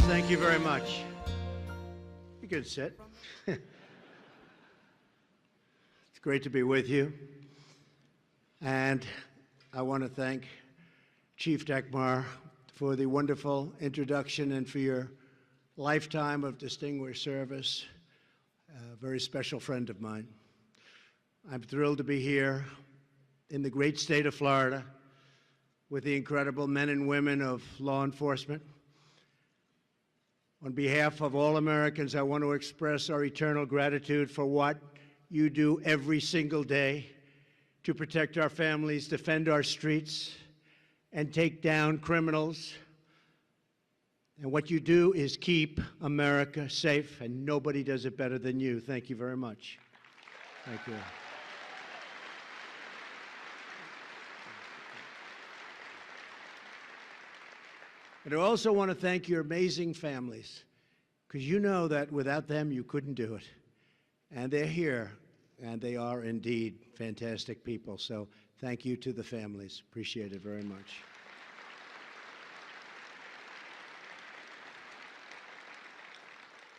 Thank you very much. You can sit. It's great to be with you. And I want to thank Chief Dagmar for the wonderful introduction and for your lifetime of distinguished service. A very special friend of mine. I'm thrilled to be here in the great state of Florida with the incredible men and women of law enforcement. On behalf of all Americans, I want to express our eternal gratitude for what you do every single day to protect our families, defend our streets, and take down criminals. And what you do is keep America safe, and nobody does it better than you. Thank you very much. Thank you. And I also want to thank your amazing families, because you know that without them you couldn't do it. And they're here, and they are indeed fantastic people. So thank you to the families. Appreciate it very much.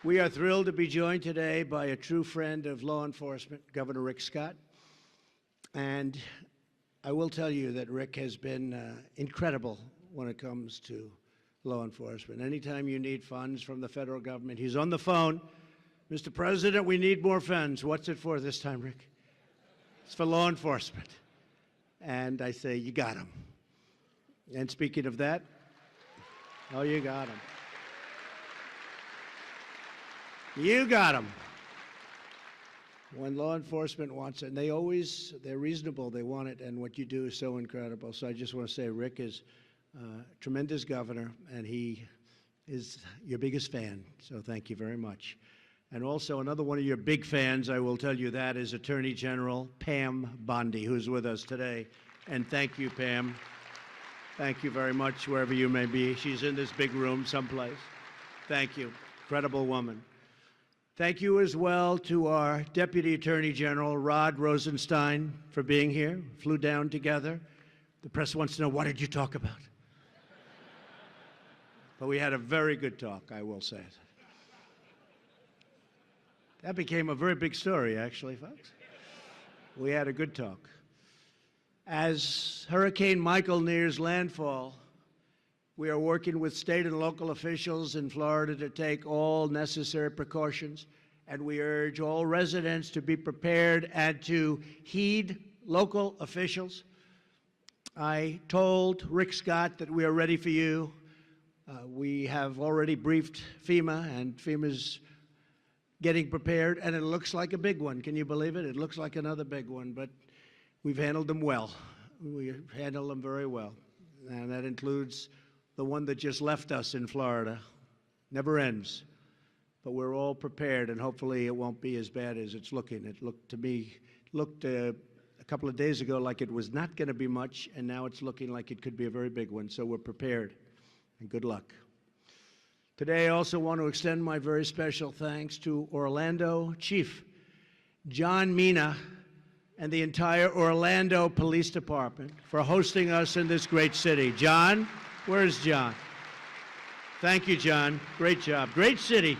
We are thrilled to be joined today by a true friend of law enforcement, Governor Rick Scott. And I will tell you that Rick has been incredible when it comes to law enforcement. Anytime you need funds from the federal government, he's on the phone. Mr. President, we need more funds. What's it for this time, Rick? It's for law enforcement. And I say, you got him. And speaking of that, oh, you got him. You got him. When law enforcement wants it, and they're reasonable, they want it, and what you do is so incredible. So I just want to say Rick is tremendous governor, and he is your biggest fan, so thank you very much. And also another one of your big fans, I will tell you that, is Attorney General Pam Bondi, who's with us today. And thank you, Pam. Thank you very much, wherever you may be. She's in this big room someplace. Thank you. Incredible woman. Thank you as well to our Deputy Attorney General, Rod Rosenstein, for being here. Flew down together. The press wants to know, what did you talk about? But we had a very good talk, I will say. That became a very big story, actually, folks. We had a good talk. As Hurricane Michael nears landfall, we are working with state and local officials in Florida to take all necessary precautions, and we urge all residents to be prepared and to heed local officials. I told Rick Scott that we are ready for you. We have already briefed FEMA, and FEMA's getting prepared, and it looks like a big one. Can you believe it? It looks like another big one, but we've handled them well. We handled them very well, and that includes the one that just left us in Florida. Never ends, but we're all prepared, and hopefully it won't be as bad as it's looking. It looked to me, a couple of days ago like it was not going to be much, and now it's looking like it could be a very big one, so we're prepared, and good luck. Today, I also want to extend my very special thanks to Orlando Chief John Mina and the entire Orlando Police Department for hosting us in this great city. John, where's John? Thank you, John. Great job. Great city.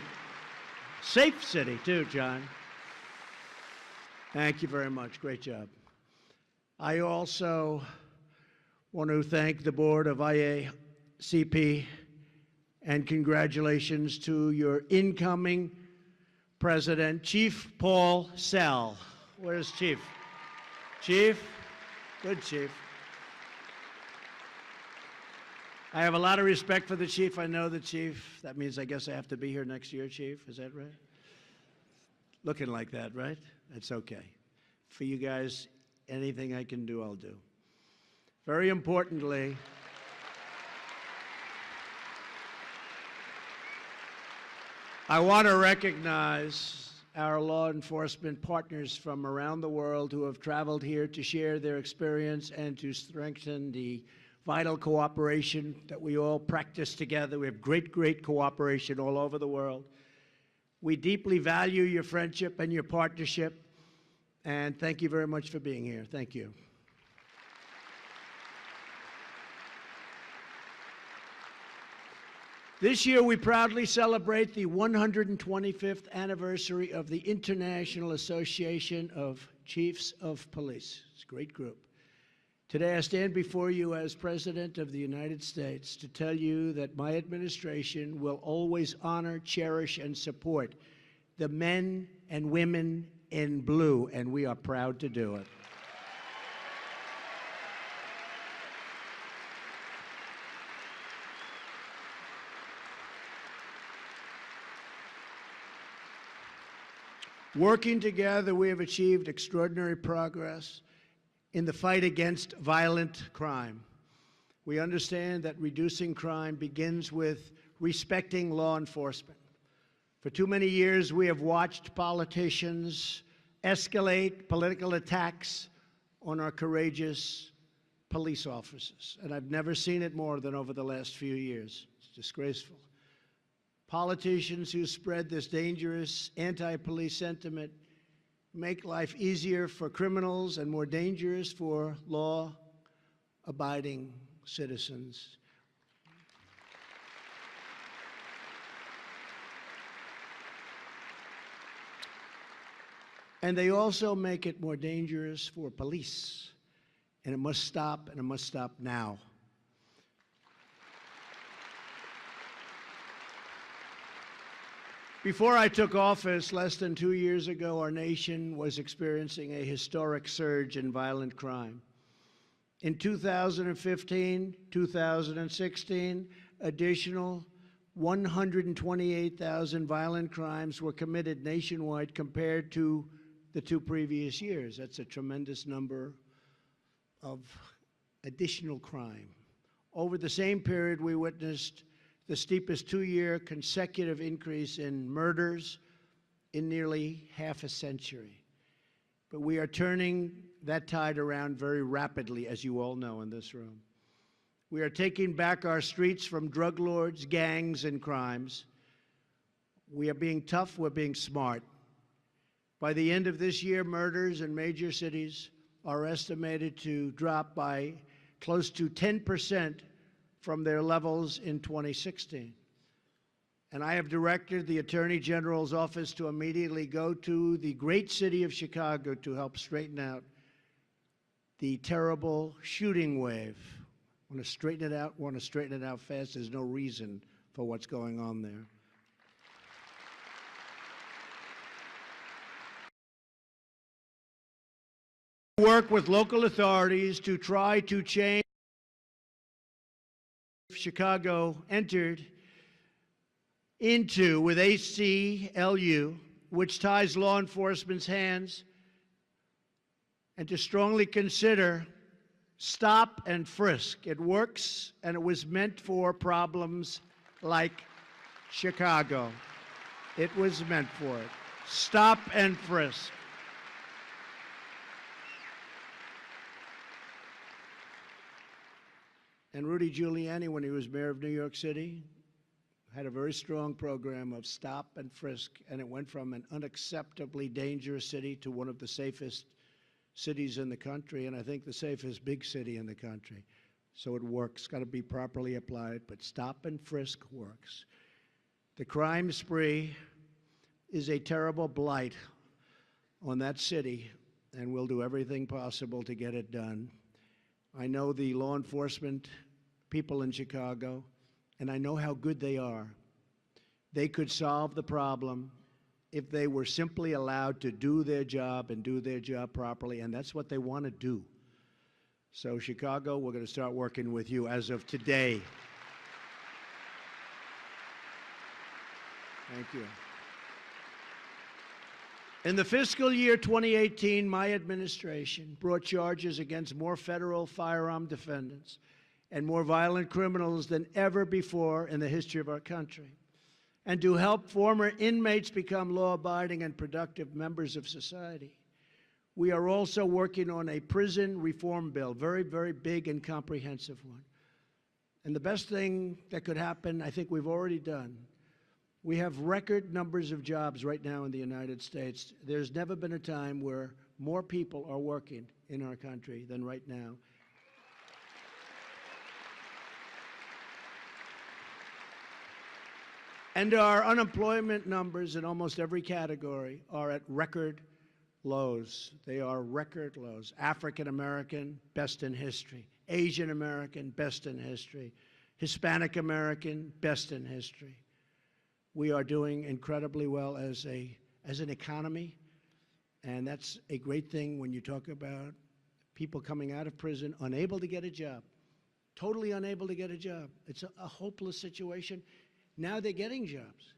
Safe city, too, John. Thank you very much. Great job. I also want to thank the board of IACP, and congratulations to your incoming president, Chief Paul Sell. Where's Chief? Chief? Good, Chief. I have a lot of respect for the Chief. I know the Chief. That means I guess I have to be here next year, Chief. Is that right? Looking like that, right? That's okay. For you guys, anything I can do, I'll do. Very importantly, I want to recognize our law enforcement partners from around the world who have traveled here to share their experience and to strengthen the vital cooperation that we all practice together. We have great, great cooperation all over the world. We deeply value your friendship and your partnership, and thank you very much for being here. Thank you. This year, we proudly celebrate the 125th anniversary of the International Association of Chiefs of Police. It's a great group. Today, I stand before you as President of the United States to tell you that my administration will always honor, cherish, and support the men and women in blue, and we are proud to do it. Working together, we have achieved extraordinary progress in the fight against violent crime. We understand that reducing crime begins with respecting law enforcement. For too many years, we have watched politicians escalate political attacks on our courageous police officers, and I've never seen it more than over the last few years. It's disgraceful. Politicians who spread this dangerous anti-police sentiment make life easier for criminals and more dangerous for law-abiding citizens. And they also make it more dangerous for police. And it must stop, and it must stop now. Before I took office less than 2 years ago, our nation was experiencing a historic surge in violent crime. In 2015, 2016, additional 128,000 violent crimes were committed nationwide compared to the 2 previous years. That's a tremendous number of additional crime. Over the same period, we witnessed the steepest 2-year consecutive increase in murders in nearly half a century. But we are turning that tide around very rapidly, as you all know in this room. We are taking back our streets from drug lords, gangs, and crimes. We are being tough, we're being smart. By the end of this year, murders in major cities are estimated to drop by close to 10% from their levels in 2016. And I have directed the Attorney General's office to immediately go to the great city of Chicago to help straighten out the terrible shooting wave. Want to straighten it out fast. There's no reason for what's going on there. Work with local authorities to try to change. Chicago entered into with ACLU, which ties law enforcement's hands, and to strongly consider stop and frisk. It works, and it was meant for problems like Chicago. It was meant for it. Stop and frisk. And Rudy Giuliani, when he was mayor of New York City, had a very strong program of stop and frisk, and it went from an unacceptably dangerous city to one of the safest cities in the country, and I think the safest big city in the country. So it works. It's got to be properly applied, but stop and frisk works. The crime spree is a terrible blight on that city, and we'll do everything possible to get it done. I know the law enforcement people in Chicago, and I know how good they are. They could solve the problem if they were simply allowed to do their job and do their job properly, and that's what they want to do. So Chicago, we're going to start working with you as of today. Thank you. In the fiscal year 2018, my administration brought charges against more federal firearm defendants and more violent criminals than ever before in the history of our country, and to help former inmates become law-abiding and productive members of society. We are also working on a prison reform bill, very, very big and comprehensive one. And the best thing that could happen, I think we've already done. We have record numbers of jobs right now in the United States. There's never been a time where more people are working in our country than right now. And our unemployment numbers in almost every category are at record lows. They are record lows. African American, best in history. Asian American, best in history. Hispanic American, best in history. We are doing incredibly well as an economy, and that's a great thing when you talk about people coming out of prison unable to get a job, totally unable to get a job. It's a hopeless situation. Now they're getting jobs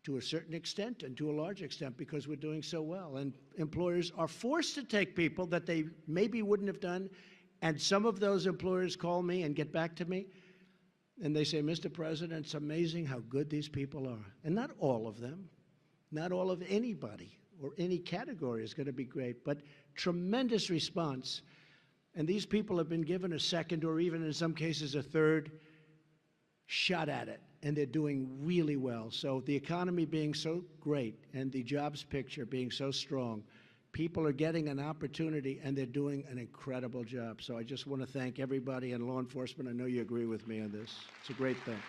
to a certain extent and to a large extent because we're doing so well. And employers are forced to take people that they maybe wouldn't have done. And some of those employers call me and get back to me, and they say, Mr. President, it's amazing how good these people are. And not all of them, not all of anybody or any category is going to be great, but tremendous response. And these people have been given a second or even in some cases a third shot at it, and they're doing really well. So the economy being so great and the jobs picture being so strong, people are getting an opportunity and they're doing an incredible job. So I just want to thank everybody in law enforcement. I know you agree with me on this. It's a great thing.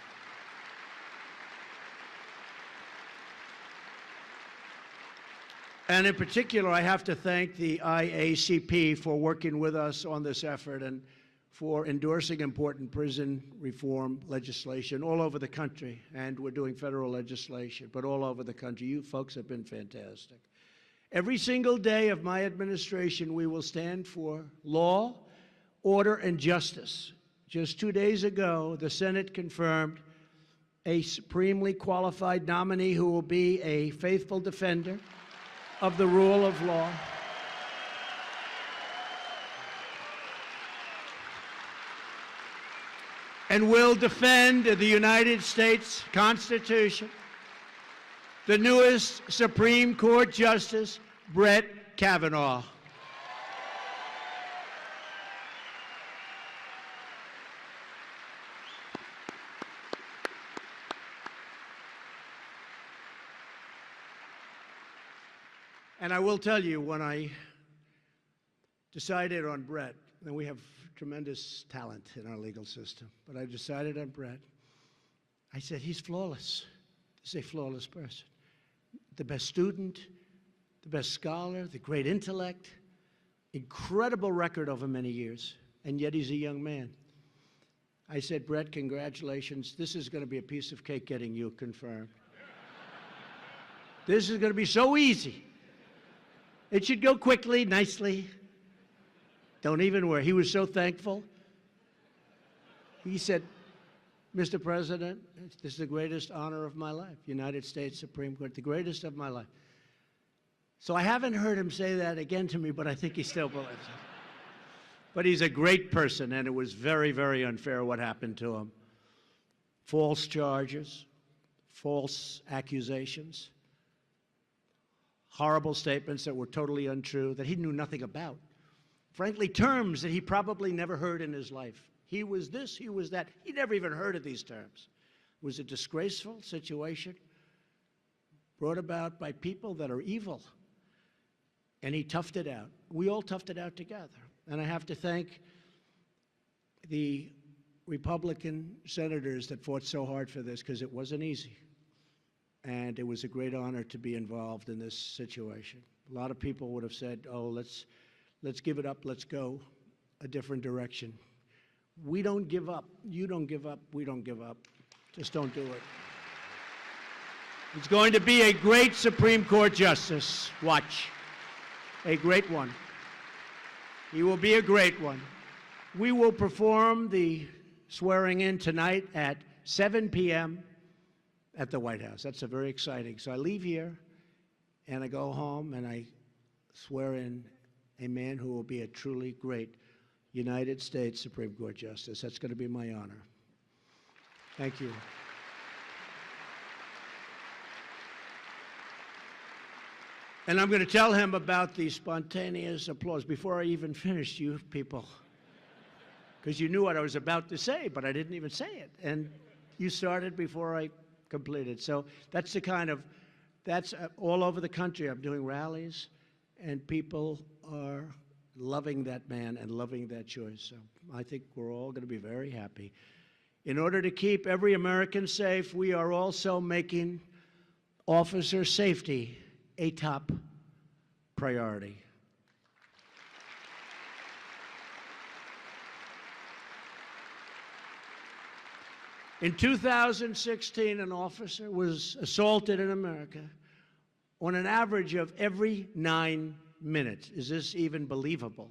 And in particular, I have to thank the IACP for working with us on this effort and for endorsing important prison reform legislation all over the country. And we're doing federal legislation, but all over the country. You folks have been fantastic. Every single day of my administration, we will stand for law, order, and justice. Just 2 days ago, the Senate confirmed a supremely qualified nominee who will be a faithful defender of the rule of law. And will defend the United States Constitution. The newest Supreme Court Justice, Brett Kavanaugh. And I will tell you, when I decided on Brett, and we have tremendous talent in our legal system, but I decided on Brett, I said, he's flawless. He's a flawless person. The best student, the best scholar, the great intellect, incredible record over many years, and yet he's a young man. I said, Brett, congratulations. This is going to be a piece of cake getting you confirmed. This is going to be so easy. It should go quickly, nicely. Don't even worry. He was so thankful. He said, Mr. President, this is the greatest honor of my life. United States Supreme Court, the greatest of my life. So I haven't heard him say that again to me, but I think he still believes it. But he's a great person, and it was very, very unfair what happened to him. False charges, false accusations, horrible statements that were totally untrue, that he knew nothing about. Frankly, terms that he probably never heard in his life. He was this, he was that. He never even heard of these terms. It was a disgraceful situation brought about by people that are evil. And he toughed it out. We all toughed it out together. And I have to thank the Republican senators that fought so hard for this, because it wasn't easy. And it was a great honor to be involved in this situation. A lot of people would have said, oh, let's give it up, let's go a different direction. We don't give up. You don't give up. We don't give up. Just don't do it. It's going to be a great Supreme Court justice. Watch. A great one. He will be a great one. We will perform the swearing in tonight at 7 p.m. at the White House. That's very exciting. So I leave here and I go home and I swear in a man who will be a truly great United States Supreme Court Justice. That's going to be my honor. Thank you. And I'm going to tell him about the spontaneous applause before I even finish, you people. Because you knew what I was about to say, but I didn't even say it. And you started before I completed. So that's the kind of, that's all over the country. I'm doing rallies, and people are loving that man and loving that choice. So I think we're all going to be very happy. In order to keep every American safe, we are also making officer safety a top priority. In 2016, an officer was assaulted in America on an average of every 9 minutes. Is this even believable?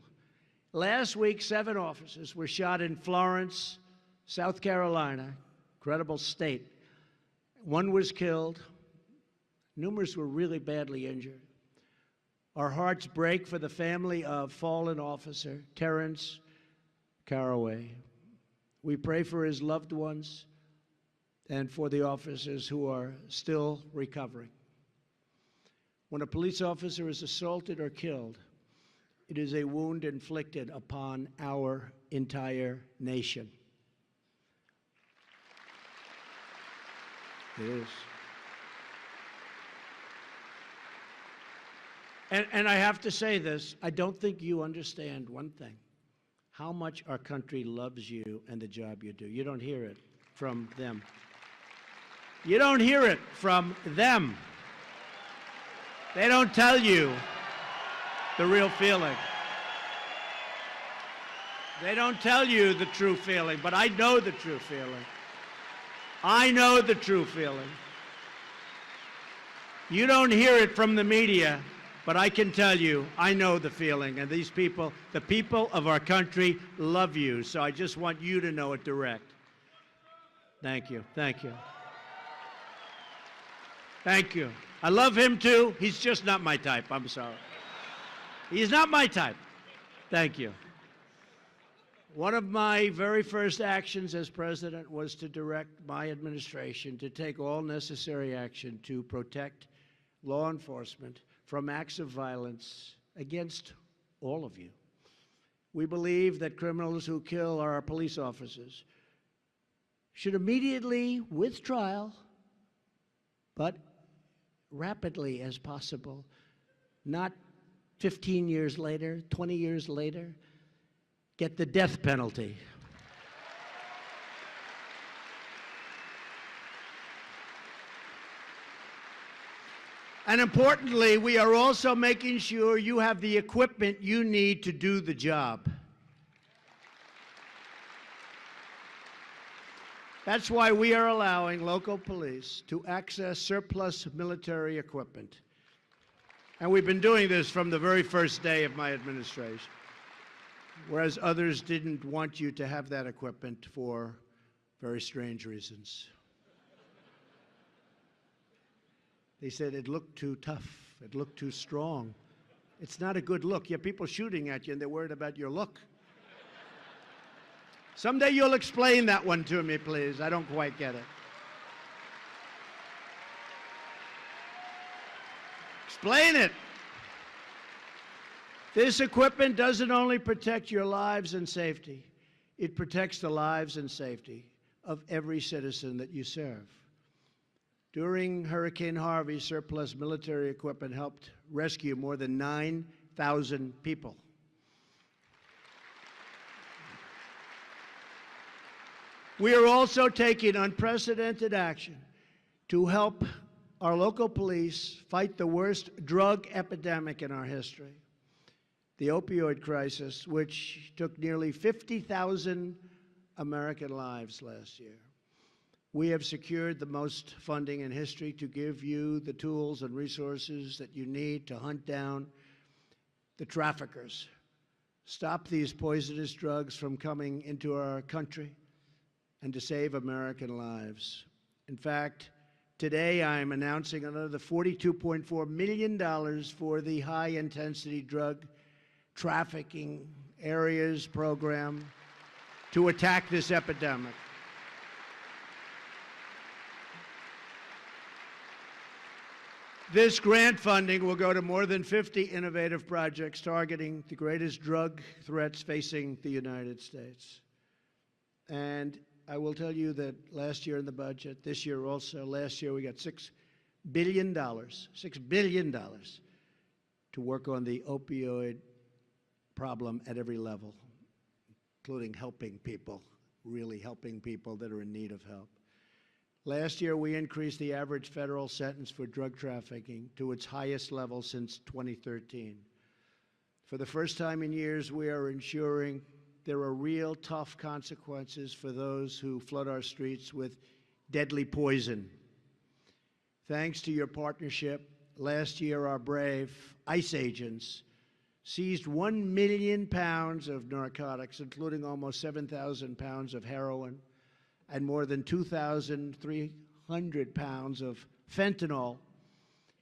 Last week, 7 officers were shot in Florence, South Carolina, incredible state. 1 was killed. Numerous were really badly injured. Our hearts break for the family of fallen officer Terrence Caraway. We pray for his loved ones and for the officers who are still recovering. When a police officer is assaulted or killed, it is a wound inflicted upon our entire nation. It is. And I have to say this, I don't think you understand one thing, how much our country loves you and the job you do. You don't hear it from them. You don't hear it from them. They don't tell you the real feeling. They don't tell you the true feeling, but I know the true feeling. I know the true feeling. You don't hear it from the media, but I can tell you, I know the feeling. And these people, the people of our country, love you. So I just want you to know it direct. Thank you. Thank you. Thank you. I love him too. He's just not my type. I'm sorry. He's not my type. Thank you. One of my very first actions as president was to direct my administration to take all necessary action to protect law enforcement from acts of violence against all of you. We believe that criminals who kill our police officers should immediately, with trial, but rapidly as possible, not 15 years later, 20 years later, get the death penalty. And importantly, we are also making sure you have the equipment you need to do the job. That's why we are allowing local police to access surplus military equipment. And we've been doing this from the very first day of my administration, whereas others didn't want you to have that equipment for very strange reasons. They said it looked too tough, it looked too strong. It's not a good look. You have people shooting at you and they're worried about your look. Someday you'll explain that one to me, please. I don't quite get it. Explain it. This equipment doesn't only protect your lives and safety, it protects the lives and safety of every citizen that you serve. During Hurricane Harvey, surplus military equipment helped rescue more than 9,000 people. We are also taking unprecedented action to help our local police fight the worst drug epidemic in our history, the opioid crisis, which took nearly 50,000 American lives last year. We have secured the most funding in history to give you the tools and resources that you need to hunt down the traffickers, stop these poisonous drugs from coming into our country, and to save American lives. In fact, today I'm announcing another $42.4 million for the high-intensity drug trafficking areas program to attack this epidemic. This grant funding will go to more than 50 innovative projects targeting the greatest drug threats facing the United States. And I will tell you that last year in the budget, this year also, last year we got $6 billion to work on the opioid problem at every level, including helping people really helping people that are in need of help. Last year, we increased the average federal sentence for drug trafficking to its highest level since 2013. For the first time in years, we are ensuring there are real tough consequences for those who flood our streets with deadly poison. Thanks to your partnership, last year our brave ICE agents seized 1 million pounds of narcotics, including almost 7,000 pounds of heroin and more than 2,300 pounds of fentanyl,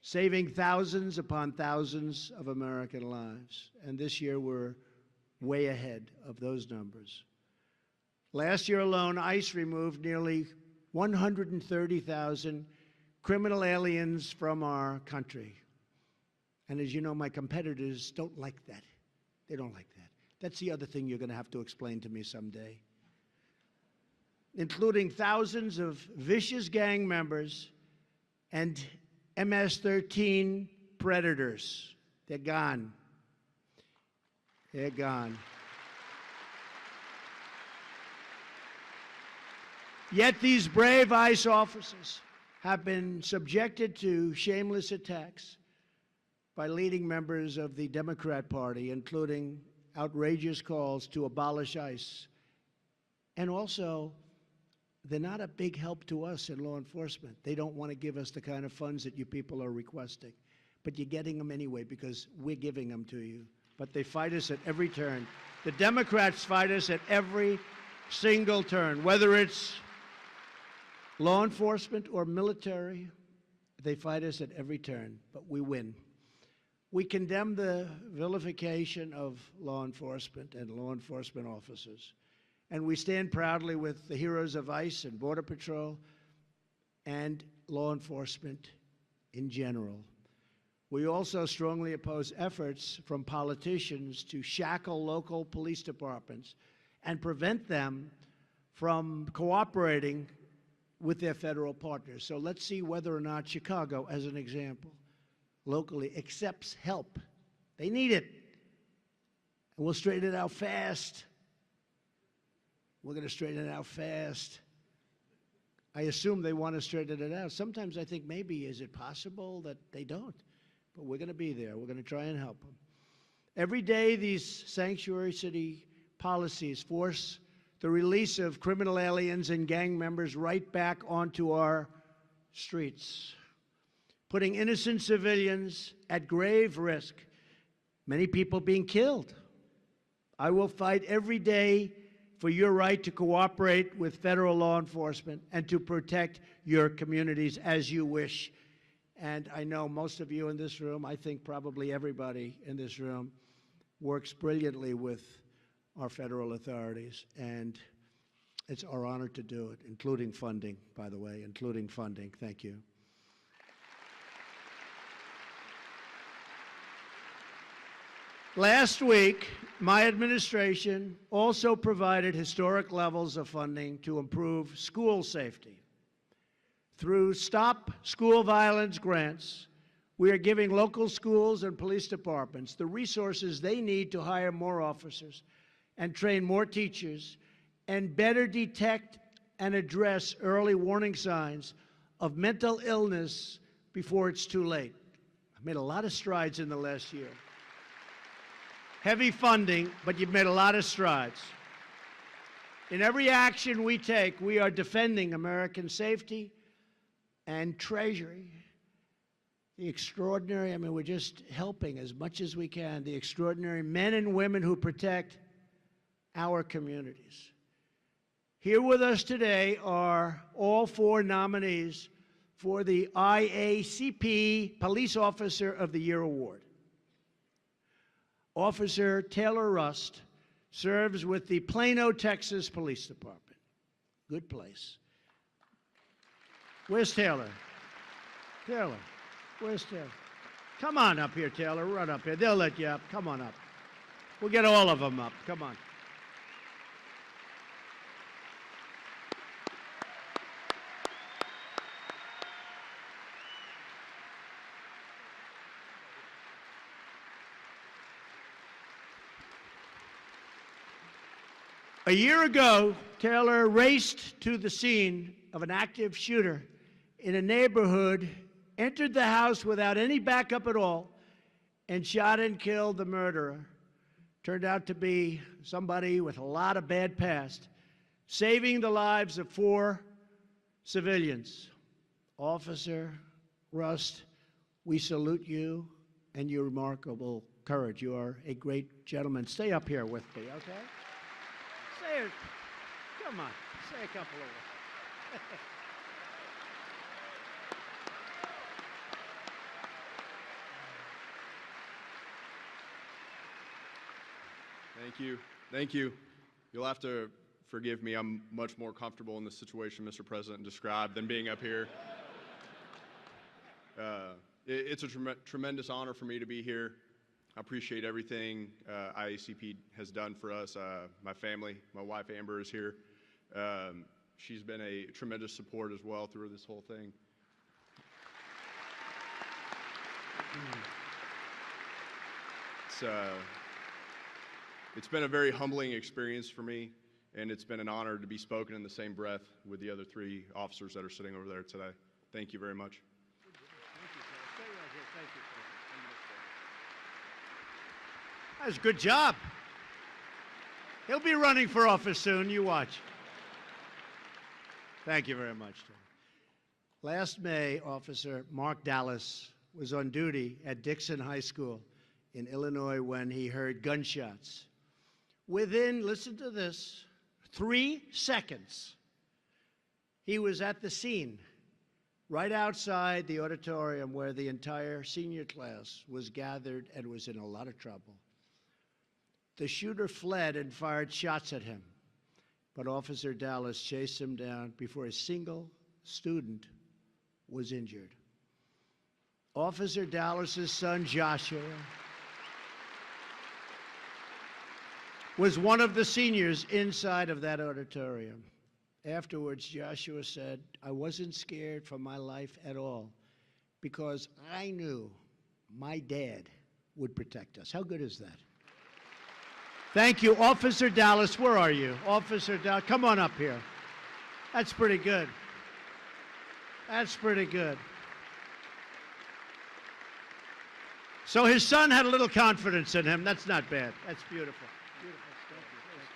saving thousands upon thousands of American lives. And this year we're way ahead of those numbers. Last year alone, ICE removed nearly 130,000 criminal aliens from our country. And as you know, my competitors don't like that. They don't like that. That's the other thing you're going to have to explain to me someday. Including thousands of vicious gang members and MS-13 predators. They're gone. They're gone. Yet these brave ICE officers have been subjected to shameless attacks by leading members of the Democrat Party, including outrageous calls to abolish ICE. And also, they're not a big help to us in law enforcement. They don't want to give us the kind of funds that you people are requesting. But you're getting them anyway because we're giving them to you. But they fight us at every turn. The Democrats fight us at every single turn, whether it's law enforcement or military. They fight us at every turn, but we win. We condemn the vilification of law enforcement and law enforcement officers. And we stand proudly with the heroes of ICE and Border Patrol and law enforcement in general. We also strongly oppose efforts from politicians to shackle local police departments and prevent them from cooperating with their federal partners. So let's see whether or not Chicago, as an example, locally accepts help. They need it. And we'll straighten it out fast. We're going to straighten it out fast. I assume they want to straighten it out. Sometimes I think maybe, is it possible that they don't? But we're going to be there. We're going to try and help them. Every day, these sanctuary city policies force the release of criminal aliens and gang members right back onto our streets, putting innocent civilians at grave risk, many people being killed. I will fight every day for your right to cooperate with federal law enforcement and to protect your communities as you wish. And I know most of you in this room, I think probably everybody in this room, works brilliantly with our federal authorities. And it's our honor to do it, including funding, by the way, including funding. Thank you. Last week, my administration also provided historic levels of funding to improve school safety. Through Stop School Violence grants, we are giving local schools and police departments the resources they need to hire more officers and train more teachers and better detect and address early warning signs of mental illness before it's too late. I've made a lot of strides in the last year. Heavy funding, but you've made a lot of strides. In every action we take, we are defending American safety and treasury. The extraordinary, we're just helping as much as we can, the extraordinary men and women who protect our communities. Here with us today are all 4 nominees for the IACP Police Officer of the Year Award. Officer Taylor Rust serves with the Plano, Texas Police Department. Good place. Where's Taylor? Taylor, where's Taylor? Come on up here, Taylor. Run up here. They'll let you up. Come on up. We'll get all of them up. Come on. A year ago Taylor raced to the scene of an active shooter in a neighborhood, entered the house without any backup at all, and shot and killed the murderer. Turned out to be somebody with a lot of bad past, saving the lives of 4 civilians. Officer Rust, we salute you and your remarkable courage. You are a great gentleman. Stay up here with me, okay? Say it. Come on, say a couple of words. Thank you. Thank you. You'll have to forgive me. I'm much more comfortable in the situation Mr. President described than being up here. It's a tremendous honor for me to be here. I appreciate everything IACP has done for us. My family, my wife Amber is here. She's been a tremendous support as well through this whole thing. It's been a very humbling experience for me, and it's been an honor to be spoken in the same breath with the other 3 officers that are sitting over there today. Thank you very much. Thank you, sir. Stay right here. Thank you, sir. That was a good job. He'll be running for office soon. You watch. Thank you very much, Tim. Last May, Officer Mark Dallas was on duty at Dixon High School in Illinois when he heard gunshots. Within, listen to this, 3 seconds, he was at the scene, right outside the auditorium where the entire senior class was gathered and was in a lot of trouble. The shooter fled and fired shots at him, but Officer Dallas chased him down before a single student was injured. Officer Dallas's son, Joshua, was one of the seniors inside of that auditorium. Afterwards, Joshua said, I wasn't scared for my life at all because I knew my dad would protect us. How good is that? Thank you. Officer Dallas, where are you? Officer Dallas, come on up here. That's pretty good. That's pretty good. So his son had a little confidence in him. That's not bad. That's beautiful. Beautiful. Thank you. Thank you.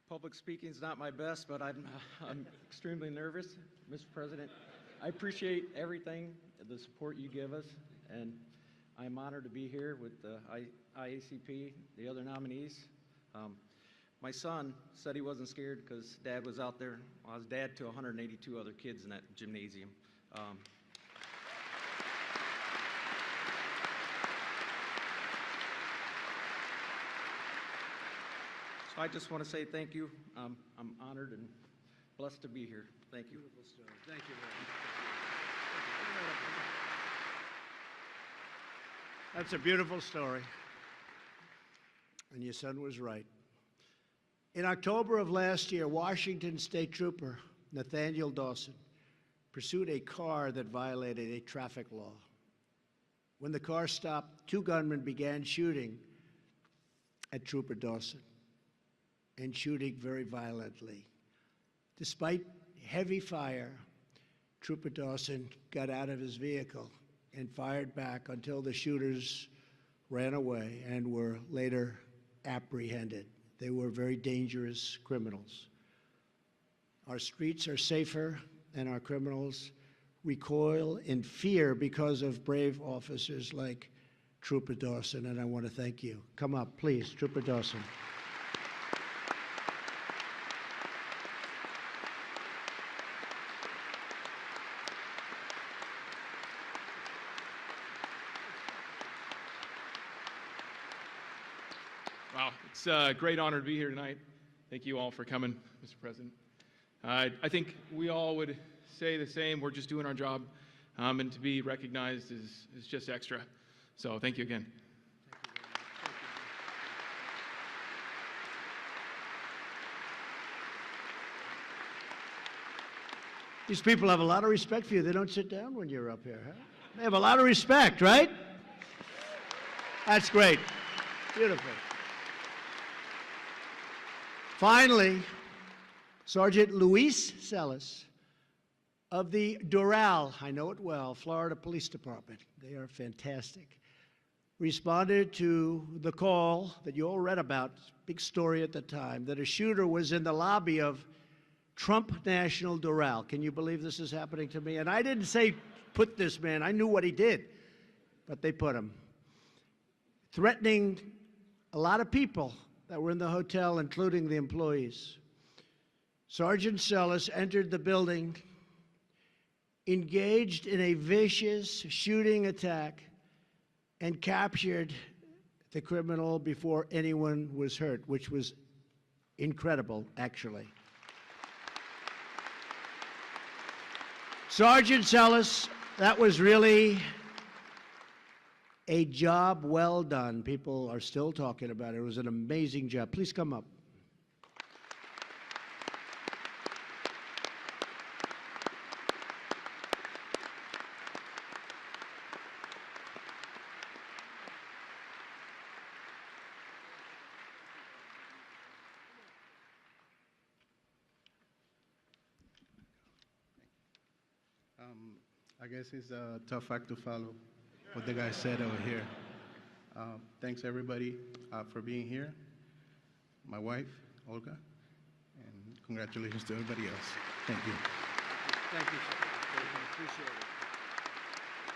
Public speaking's not my best, but I'm extremely nervous. Mr. President, I appreciate everything, the support you give us, and I'm honored to be here with the IACP, the other nominees. My son said he wasn't scared because Dad was out there. I was dad to 182 other kids in that gymnasium. So I just want to say thank you. I'm honored and blessed to be here. Thank you. Beautiful story. Thank you very much. That's a beautiful story. And your son was right. In October of last year, Washington State Trooper Nathaniel Dawson pursued a car that violated a traffic law. When the car stopped, 2 gunmen began shooting at Trooper Dawson and shooting very violently. Despite heavy fire, Trooper Dawson got out of his vehicle and fired back until the shooters ran away and were later apprehended. They were very dangerous criminals. Our streets are safer and our criminals recoil in fear because of brave officers like Trooper Dawson, and I want to thank you. Come up, please, Trooper Dawson. Wow, it's a great honor to be here tonight. Thank you all for coming, Mr. President. I think we all would say the same. We're just doing our job, and to be recognized is just extra. So thank you again. These people have a lot of respect for you. They don't sit down when you're up here, huh? They have a lot of respect, right? That's great. Beautiful. Finally, Sergeant Luis Celis of the Doral, I know it well, Florida Police Department. They are fantastic. Responded to the call that you all read about, big story at the time, that a shooter was in the lobby of Trump National Doral. Can you believe this is happening to me? And I didn't say put this man, I knew what he did, but they put him. Threatening a lot of people that were in the hotel, including the employees. Sergeant Celis entered the building, engaged in a vicious shooting attack, and captured the criminal before anyone was hurt, which was incredible, actually. Sergeant Celis, that was really a job well done. People are still talking about it. It was an amazing job. Please come up. I guess it's a tough act to follow what the guy said over here. Thanks everybody for being here. My wife, Olga, and congratulations to everybody else. Thank you. Thank you, sir. I appreciate it.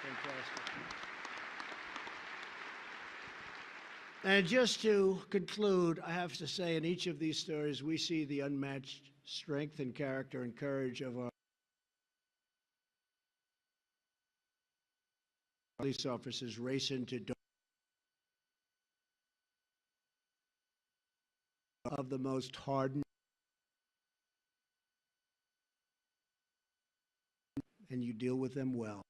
Fantastic. And just to conclude, I have to say in each of these stories, we see the unmatched strength and character and courage of our police officers race into of the most hardened and you deal with them well.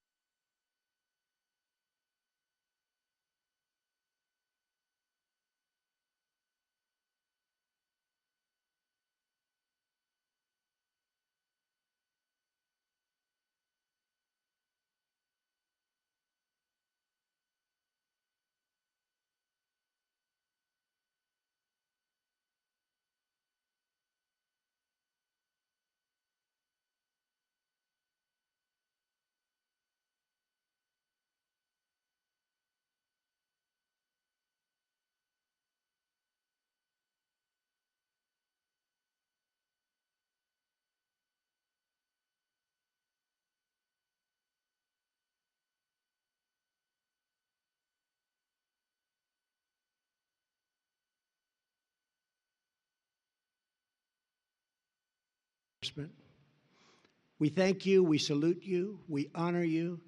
We thank you, we salute you, we honor you,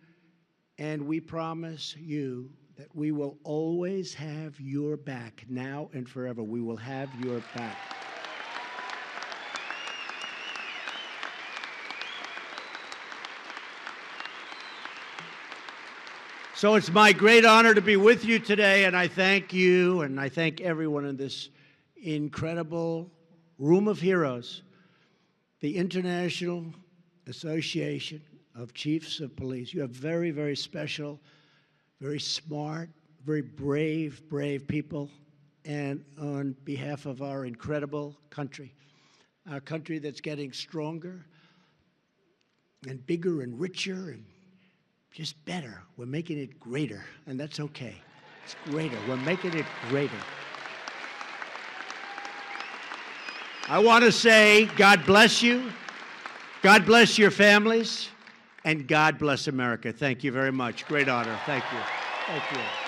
and we promise you that we will always have your back, now and forever. We will have your back. So it's my great honor to be with you today, and I thank you, and I thank everyone in this incredible room of heroes, the International Association of Chiefs of Police. You have very, very special, very smart, very brave people. And on behalf of our incredible country, our country that's getting stronger and bigger and richer and just better, we're making it greater, and that's okay. It's greater. We're making it greater. I want to say God bless you, God bless your families, and God bless America. Thank you very much. Great honor. Thank you. Thank you.